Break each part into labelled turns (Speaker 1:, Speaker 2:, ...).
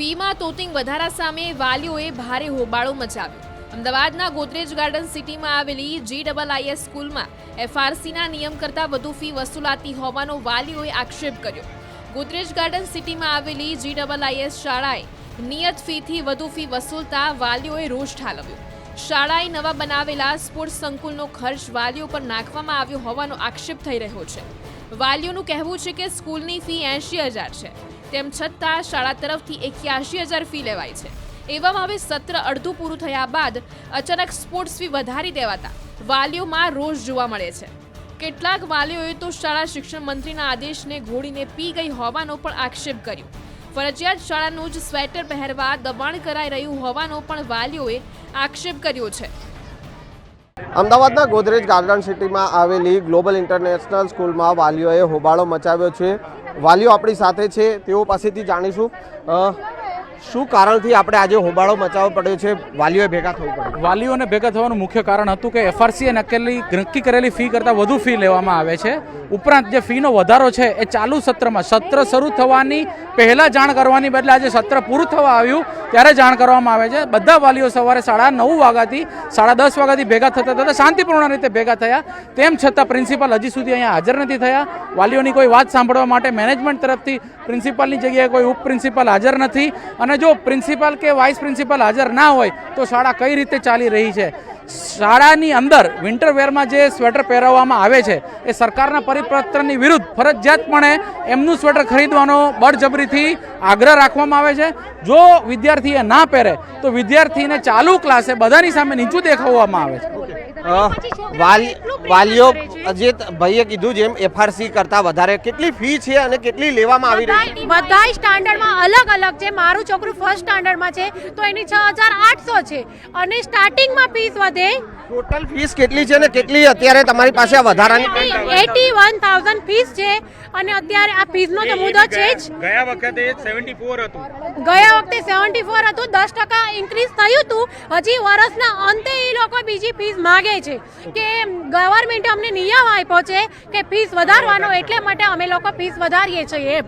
Speaker 1: ફીમાં તોતિંગ વધારા સામે વાલીઓએ ભારે હોબાળો મચાવ્યો। અમદાવાદના ગોદરેજ ગાર્ડન સિટીમાં આવેલી GIIS સ્કૂલમાં FRCના નિયમ કરતાં વધુ ફી વસૂલાતી હોવાનો વાલીઓએ આક્ષેપ કર્યો। ગોદરેજ ગાર્ડન સિટીમાં આવેલી GIIS શાળાએ નિયત ફીથી વધુ ફી વસૂલતા વાલીઓએ રોષ ઠાલવ્યો। શાળાએ નવા બનાવેલા સ્પોર્ટ્સ સંકુલનો ખર્ચ વાલીઓ પર નાખવામાં આવ્યો હોવાનો આક્ષેપ થઈ રહ્યો છે। વાલીઓનું કહેવું છે કે સ્કૂલની ફી 80,000 છે, તેમ છતાં શાળા તરફથી 81,000 ફી લેવાય છે। એવામાં હવે સત્ર અડધું પૂરું થયા બાદ અચાનક સ્પોર્ટ્સ ફી વધારી દેવાતા વાલીઓમાં રોષ જોવા મળે છે। કેટલાક વાલીઓએ તો શાળા શિક્ષણ મંત્રીના આદેશને ઘોડીને પી ગઈ હોવાનો પણ આક્ષેપ કર્યો। ફરજિયાત શાળાનું જ સ્વેટર પહેરવા દબાણ કરાઈ રહ્યું હોવાનો પણ વાલીઓએ આક્ષેપ કર્યો છે।
Speaker 2: અમદાવાદના ગોદરેજ ગાર્ડન સિટીમાં આવેલી ગ્લોબલ ઇન્ટરનેશનલ સ્કૂલમાં વાલીઓએ હોબાળો મચાવ્યો છે। વાલીઓ આપણી સાથે છે, તેઓ પાસેથી જાણીશું શું કારણથી આપણે આજે હોબાળો મચાવવો પડ્યો છે, વાલીઓએ ભેગા થવું પડ્યું।
Speaker 3: વાલીઓને ભેગા થવાનું મુખ્ય કારણ હતું કે FRCએ નક્કી કરેલી ફી કરતાં વધુ ફી લેવામાં આવે છે। ઉપરાંત જે ફીનો વધારો છે એ ચાલુ સત્રમાં સત્ર શરૂ થવાની પહેલાં જાણ કરવાની બદલે આજે સત્ર પૂરું થવા આવ્યું ત્યારે જાણ કરવામાં આવે છે। બધા વાલીઓ સવારે 9:30 વાગ્યાથી 10:30 વાગ્યાથી ભેગા થતા શાંતિપૂર્ણ રીતે ભેગા થયા, તેમ છતાં પ્રિન્સિપાલ હજી સુધી અહીંયા હાજર નથી થયા। વાલીઓની કોઈ વાત સાંભળવા માટે મેનેજમેન્ટ તરફથી પ્રિન્સિપાલની જગ્યાએ કોઈ ઉપ પ્રિન્સિપાલ હાજર નથી, અને જો પ્રિન્સિપાલ કે વાઇસ પ્રિન્સિપાલ હાજર ના હોય તો શાળા કઈ રીતે ચાલી રહી છે। શાળાની અંદર વિન્ટરવેરમાં જે સ્વેટર પહેરાવવામાં આવે છે એ સરકારના પરિપત્રની વિરુદ્ધ ફરજિયાતપણે એમનું સ્વેટર ખરીદવાનો બળજબરીથી આગ્રહ રાખવામાં આવે છે। જો વિદ્યાર્થીએ ના પહેરે તો વિદ્યાર્થીને ચાલુ ક્લાસે બધાની સામે નીચું દેખાવવામાં આવે છે।
Speaker 2: વાલીઓ અજીત ભાઈએ કીધું જેમ FRC કરતાં વધારે કેટલી ફી છે અને કેટલી લેવામાં આવી રહી છે?
Speaker 4: બધા સ્ટાન્ડર્ડમાં અલગ અલગ છે। મારું છોકરું ફર્સ્ટ સ્ટાન્ડર્ડમાં છે તો એની 6,800 છે અને સ્ટાર્ટિંગમાં ફીસ વધે।
Speaker 2: ટોટલ ફીસ કેટલી છે અને કેટલી અત્યારે તમારી પાસે આ વધારાની
Speaker 4: 81,000 ફીસ છે અને અત્યારે આ ફીસનો તો મુદ્દો છે જ।
Speaker 3: ગયા વખતે 74 હતું,
Speaker 4: ગયા વખતે 74 હતું, 10% ઇન્ક્રીઝ થયું હતું। હજી વર્ષના અંતે એ લોકો બીજી ફીસ માંગે છે કે ગવર્મેન્ટ અમને નિયમ આપ્યો છે કે ફીસ વધારવાનો, એટલે માટે અમે લોકો ફીસ વધારીએ છીએ।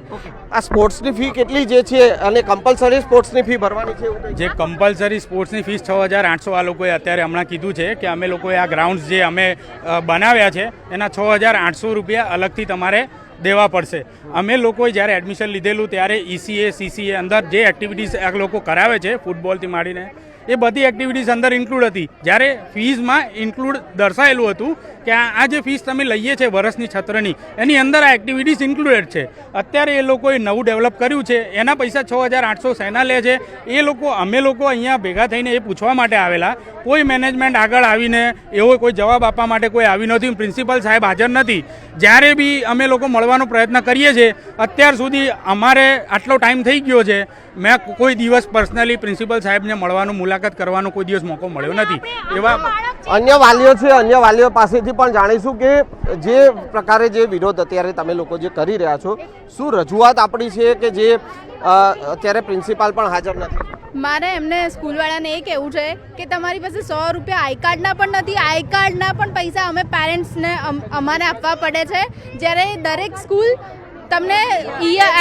Speaker 2: આ સ્પોર્ટ્સની ફી કેટલી જે છે અને કમ્પલસરી સ્પોર્ટ્સની ફી ભરવાની છે?
Speaker 5: જે કમ્પલસરી સ્પોર્ટ્સની ફીસ 6,800 આ લોકોએ અત્યારે હમણાં કીધું છે કે અમે લોકોએ આ ગ્રાઉન્ડ્સ જે અમે બનાવ્યા છે એના 6,800 રૂપિયા અલગથી તમારે દેવા પડશે। અમે લોકોએ જ્યારે એડમિશન લીધેલું ત્યારે ECA CCA અંદર જે એક્ટિવિટીઝ આ લોકો કરાવે છે ફૂટબોલથી માંડીને એ બધી એક્ટિવિટીઝ અંદર ઇન્ક્લુડ હતી, જ્યારે ફીઝમાં ઇન્ક્લુડ દર્શાવેલું હતું કે આ જે ફીસ તમે લઈએ છે વર્ષની છત્રની એની અંદર આ એક્ટિવિટીઝ ઇન્ક્લુડેડ છે। અત્યારે એ લોકોએ નવું ડેવલપ કર્યું છે, એના પૈસા 6,800 શેના લે છે એ લોકો અમે લોકો અહીંયા ભેગા થઈને એ પૂછવા માટે આવેલા। કોઈ મેનેજમેન્ટ આગળ આવીને એવો કોઈ જવાબ આપવા માટે કોઈ આવી નથી, પ્રિન્સિપલ સાહેબ હાજર નથી। જ્યારે બી અમે લોકો મળવાનો પ્રયત્ન કરીએ છીએ અત્યાર સુધી અમારે આટલો ટાઈમ થઈ ગયો છે, મેં કોઈ દિવસ પર્સનલી પ્રિન્સિપલ સાહેબને મળવાનું મુલાકાત કરવાનો કોઈ દિવસ મોકો મળ્યો નથી। એવા
Speaker 2: અન્ય વાલીઓ છે, અન્ય વાલીઓ પાસેથી પણ જાણીશું કે જે પ્રકારે જે વિરોધ અત્યારે તમે લોકો જે કરી રહ્યા છો, શું રજૂઆત આપણી છે કે જે અત્યારે પ્રિન્સિપાલ પણ હાજર નથી?
Speaker 6: મારે એમને સ્કૂલવાળાને એ કહેવું છે કે તમારી પાસે 100 રૂપિયા આઈ કાર્ડના પણ નથી, આઈ કાર્ડના પણ પૈસા અમે પેરેન્ટ્સને અમારે આપવા પડે છે, જ્યારે દરેક સ્કૂલ તમને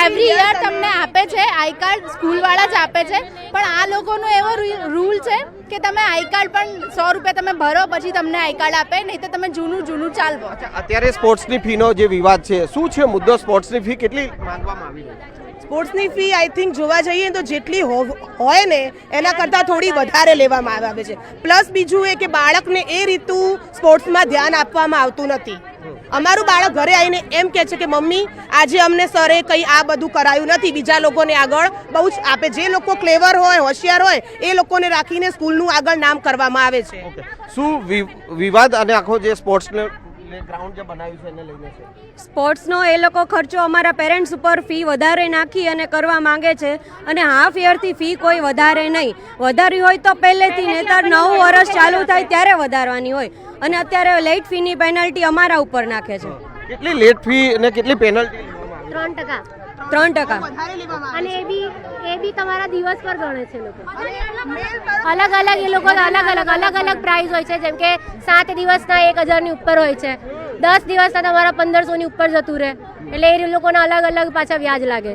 Speaker 6: એવરી યર તમને આપે છે આઈ કાર્ડ, સ્કૂલવાળા જ આપે છે। પણ આ લોકોનો એવો રૂલ છે કે તમે આઈ કાર્ડ પણ 100 રૂપિયા તમે ભરો પછી તમને આઈ કાર્ડ આપે, નહીં તો તમે જૂનું ચાલવો।
Speaker 2: અત્યારે સ્પોર્ટ્સની ફીનો જે વિવાદ છે, શું છે મુદ્દો? સ્પોર્ટ્સની ફી કેટલી માંગવામાં આવી રહી છે?
Speaker 7: સ્પોર્ટ્સની ફી આઈ થિંક જોવા જઈએ તો જેટલી હોય ને એના કરતાં થોડી વધારે લેવામાં આવે છે। પ્લસ બીજું એ કે બાળકને એ રીતનું સ્પોર્ટ્સમાં ધ્યાન આપવામાં આવતું નથી। અમારું બાળક ઘરે આવીને એમ કહે છે કે મમ્મી આજે અમને સરે કંઈ આ બધું કરાયું નથી, બીજા લોકોને આગળ બહુ જ આપે। જે લોકો ક્લેવર હોય, હોશિયાર હોય એ લોકોને રાખીને સ્કૂલનું આગળ નામ કરવામાં આવે છે।
Speaker 2: શું વિવાદ અને આખો જે સ્પોર્ટ્સને ગ્રાઉન્ડ જે બનાવ્યું છે એને લઈને છે?
Speaker 8: સ્પોર્ટ્સનો એ લોકો ખર્ચો અમારા પેરેન્ટ્સ ઉપર ફી વધારે નાખી અને કરવા માંગે છે, અને હાફ યરથી ફી કોઈ વધારે નહીં। વધારી હોય તો પહેલેથી, નહીંતર 9 વર્ષ ચાલુ થાય ત્યારે વધારવાની હોય, અને અત્યારે લેટ ફીની પેનલ્ટી અમારા ઉપર નાખે છે।
Speaker 2: કેટલી લેટ ફી અને કેટલી પેનલ્ટી?
Speaker 8: 3%।
Speaker 4: અને એ બી તમારા દિવસ પર ગણે છે લોકો। અલગ અલગ એ લોકો અલગ પ્રાઇસ હોય છે, જેમ કે 7 દિવસના 1,000 ઉપર હોય છે, 10 દિવસના તમારા 1,500 ઉપર જતું રહે, એટલે એ લોકોના અલગ પાછા વ્યાજ લાગે।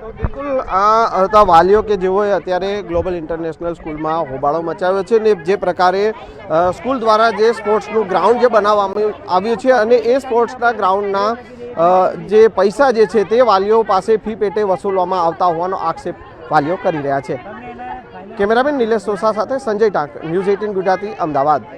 Speaker 2: તો બિલકુલ આ હતા વાલીઓ કે જેઓએ અત્યારે ગ્લોબલ ઇન્ટરનેશનલ સ્કૂલમાં હોબાળો મચાવ્યો છે ને જે પ્રકારે સ્કૂલ દ્વારા જે સ્પોર્ટ્સનું ગ્રાઉન્ડ જે બનાવવામાં આવ્યું છે અને એ સ્પોર્ટ્સના ગ્રાઉન્ડના જે પૈસા જે છે તે વાલીઓ પાસે ફી પેટે વસૂલવામાં આવતા હોવાનો આક્ષેપ વાલીઓ કરી રહ્યા છે. કેમેરામેન નિલેશ સોસા સાથે સંજય ટાંક, ન્યૂઝ 18 ગુજરાતી, અમદાવાદ.